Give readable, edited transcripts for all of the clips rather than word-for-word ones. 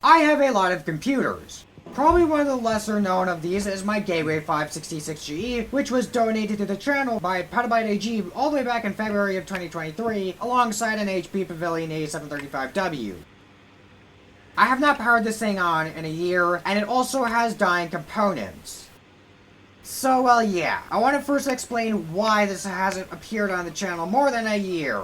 I have a lot of computers. Probably one of the lesser known of these is my Gateway 566GE, which was donated to the channel by Petabyte AG all the way back in February of 2023, alongside an HP Pavilion A735W. I have not powered this thing on in a year, and it also has dying components. So, well, yeah. I want to first explain why this hasn't appeared on the channel more than a year.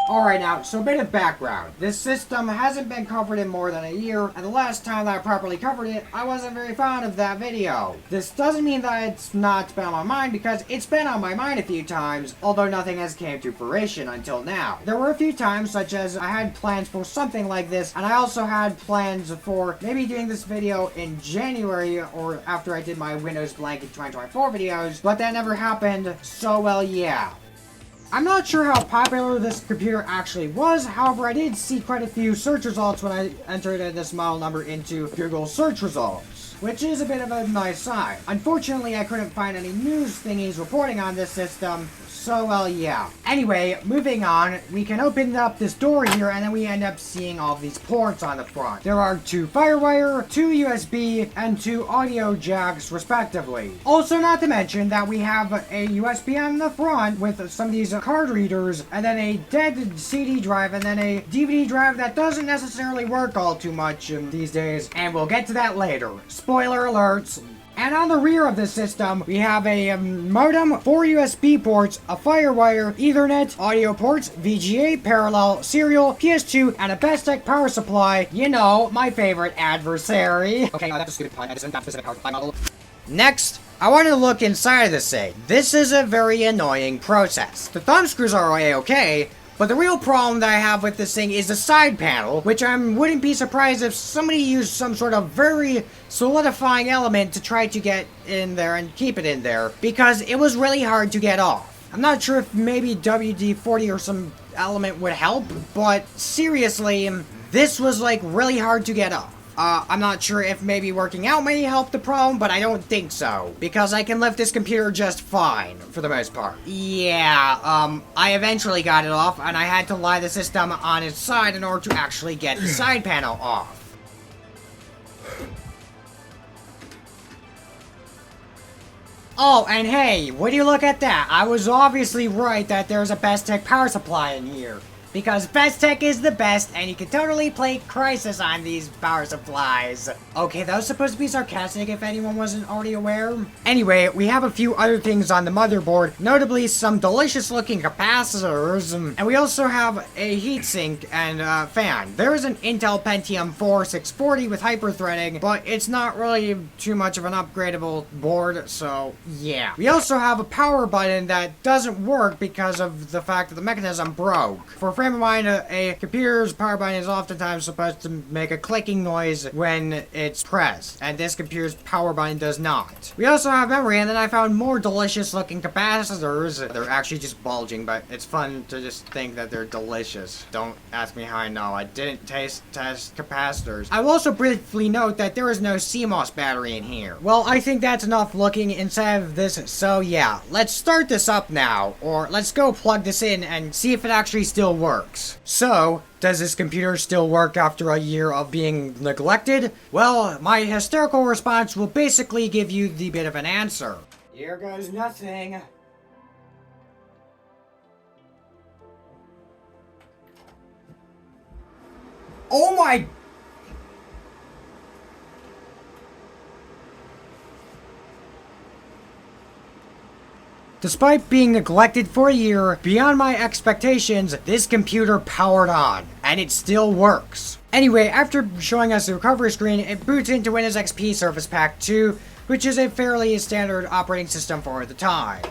Alright now, so a bit of background. This system hasn't been covered in more than a year, and the last time that I properly covered it, I wasn't very fond of that video. This doesn't mean that it's not been on my mind, because it's been on my mind a few times, although nothing has came to fruition until now. There were a few times, such as I had plans for something like this, and I also had plans for maybe doing this video in January, or after I did my Windows Blanket 2024 videos, but that never happened, so well, yeah. I'm not sure how popular this computer actually was, however I did see quite a few search results when I entered this model number into Google search results, which is a bit of a nice sign. Unfortunately, I couldn't find any news thingies reporting on this system, so well, yeah. Anyway, moving on, we can open up this door here and then we end up seeing all of these ports on the front. There are 2 FireWire, 2 USB, and 2 audio jacks respectively. Also not to mention that we have a USB on the front with some of these card readers, and then a dead CD drive, and then a DVD drive that doesn't necessarily work all too much these days, and we'll get to that later. Spoiler alerts. And on the rear of this system, we have a modem, 4 USB ports, a FireWire, Ethernet, audio ports, VGA, parallel, serial, PS2, and a Bestech power supply. You know, my favorite adversary. Okay, that's a stupid pun. It's not specific power supply model. Next, I want to look inside of this thing. This is a very annoying process. The thumb screws are okay, but the real problem that I have with this thing is the side panel, which I wouldn't be surprised if somebody used some sort of very solidifying element to try to get in there and keep it in there, because it was really hard to get off. I'm not sure if maybe WD-40 or some element would help, but seriously, this was like really hard to get off. I'm not sure if maybe working out may help the problem, but I don't think so, because I can lift this computer just fine, for the most part. Yeah, I eventually got it off, and I had to lie the system on its side in order to actually get the side panel off. Oh, and hey, would you look at that? I was obviously right that there's a Bestech power supply in here. Because Bestech is the best, and you can totally play Crysis on these power supplies. Okay, that was supposed to be sarcastic if anyone wasn't already aware. Anyway, we have a few other things on the motherboard, notably some delicious looking capacitors, and we also have a heatsink and fan. There is an Intel Pentium 4 640 with hyper-threading, but it's not really too much of an upgradable board, so yeah. We also have a power button that doesn't work because of the fact that the mechanism broke. For frame of mind, a computer's power button is oftentimes supposed to make a clicking noise when it's pressed, and this computer's power button does not. We also have memory, and then I found more delicious looking capacitors. They're actually just bulging, but it's fun to just think that they're delicious. Don't ask me how I know. I didn't test capacitors. I will also briefly note that there is no CMOS battery in here. Well, I think that's enough looking inside of this, so yeah. Let's start this up now, or let's go plug this in and see if it actually still works. So, does this computer still work after a year of being neglected? Well, my hysterical response will basically give you the bit of an answer. Here goes nothing. Oh my... Despite being neglected for a year, beyond my expectations, this computer powered on, and it still works. Anyway, after showing us the recovery screen, it boots into Windows XP Surface Pack 2, which is a fairly standard operating system for the time.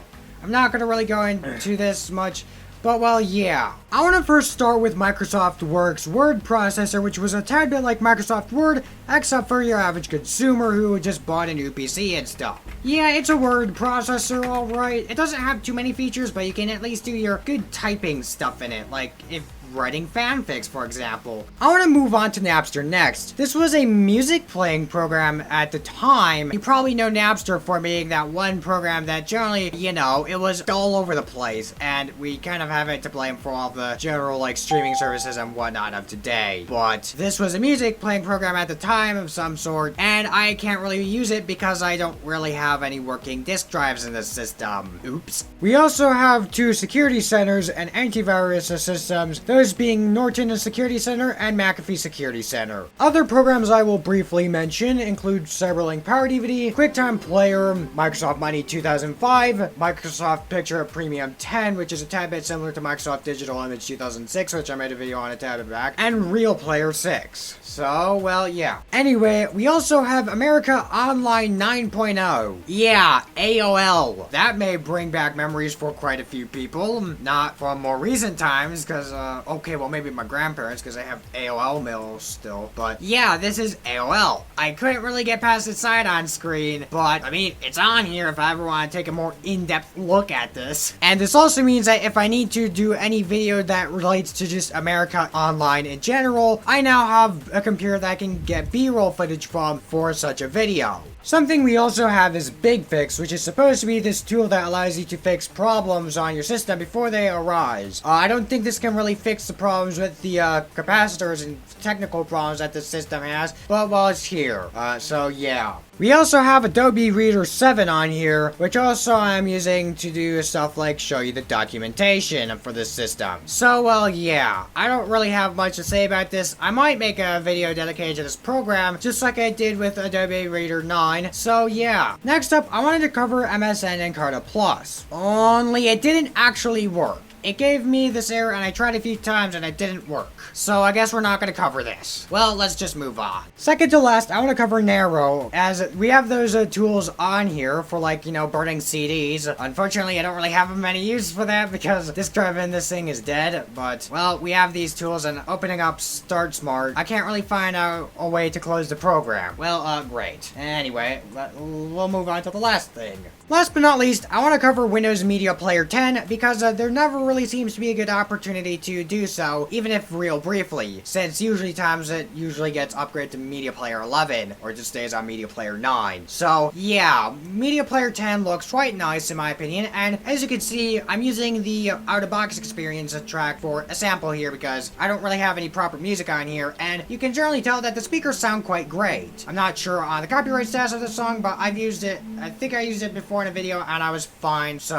I'm not going to really go into this much, but well, yeah. I want to first start with Microsoft Works word processor, which was a tad bit like Microsoft Word, except for your average consumer who just bought a new PC and stuff. Yeah, it's a word processor, alright. It doesn't have too many features, but you can at least do your good typing stuff in it, like if writing fanfics, for example. I want to move on to Napster next. This was a music playing program at the time. You probably know Napster for being that one program that generally, you know, it was all over the place, and we kind of have it to blame for all the general, like, streaming services and whatnot of today. But this was a music playing program at the time of some sort, and I can't really use it because I don't really have any working disk drives in the system. Oops. We also have two security centers and antivirus systems, those being Norton Security Center and McAfee Security Center. Other programs I will briefly mention include Cyberlink Power DVD, QuickTime Player, Microsoft Money 2005, Microsoft Picture Premium 10, which is a tad bit similar to Microsoft Digital Image 2006, which I made a video on a tad bit back, and Real Player 6. So, well, yeah. Anyway, we also have America Online 9.0. Yeah, AOL. That may bring back memories for quite a few people. Not from more recent times, because, okay, well, maybe my grandparents, because I have AOL mail still. But, yeah, this is AOL. I couldn't really get past the sign-on screen, but, I mean, it's on here if I ever want to take a more in-depth look at this. And this also means that if I need to do any video that relates to just America Online in general, I now have a computer that I can get B-roll footage from for such a video. Something we also have is BigFix, which is supposed to be this tool that allows you to fix problems on your system before they arise. I don't think this can really fix the problems with the capacitors and technical problems that the system has, but well, it's here. So yeah. We also have Adobe Reader 7 on here, which also I'm using to do stuff like show you the documentation for this system. So, well, yeah. I don't really have much to say about this. I might make a video dedicated to this program, just like I did with Adobe Reader 9. So, yeah. Next up, I wanted to cover MSN Encarta Plus. Only it didn't actually work. It gave me this error and I tried a few times and it didn't work. So I guess we're not going to cover this. Well, let's just move on. Second to last, I want to cover Narrow, as we have those tools on here for, like, you know, burning CDs. Unfortunately, I don't really have many uses for that because disk drive in this thing is dead. But, well, we have these tools, and opening up Start Smart, I can't really find out a way to close the program. Well, great. Anyway, we'll move on to the last thing. Last but not least, I want to cover Windows Media Player 10 because there never really seems to be a good opportunity to do so, even if real briefly, since usually times it usually gets upgraded to Media Player 11, or just stays on Media Player 9. So, yeah, Media Player 10 looks quite nice in my opinion, and as you can see, I'm using the out-of-box experience track for a sample here because I don't really have any proper music on here, and you can generally tell that the speakers sound quite great. I'm not sure on the copyright status of the song, but I've used it, I think I used it before in a video, and I was fine, so,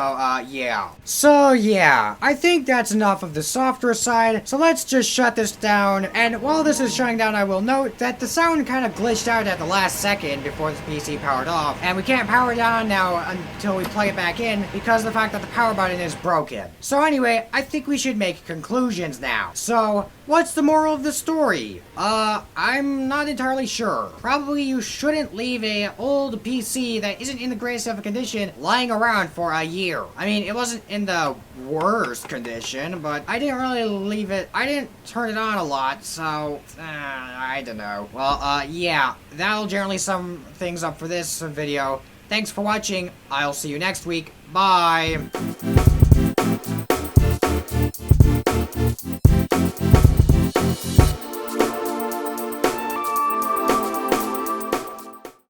yeah. So, yeah, I think that's enough of the software side, so let's just shut this down, and while this is shutting down, I will note that the sound kind of glitched out at the last second before the PC powered off, and we can't power it down now until we plug it back in because of the fact that the power button is broken. So anyway, I think we should make conclusions now. So, what's the moral of the story? I'm not entirely sure. Probably you shouldn't leave a old PC that isn't in the greatest of a condition lying around for a year. I mean, it wasn't in the worst condition, but I didn't really leave it. I didn't turn it on a lot, so I don't know. Well, yeah, that'll generally sum things up for this video. Thanks for watching. I'll see you next week. Bye.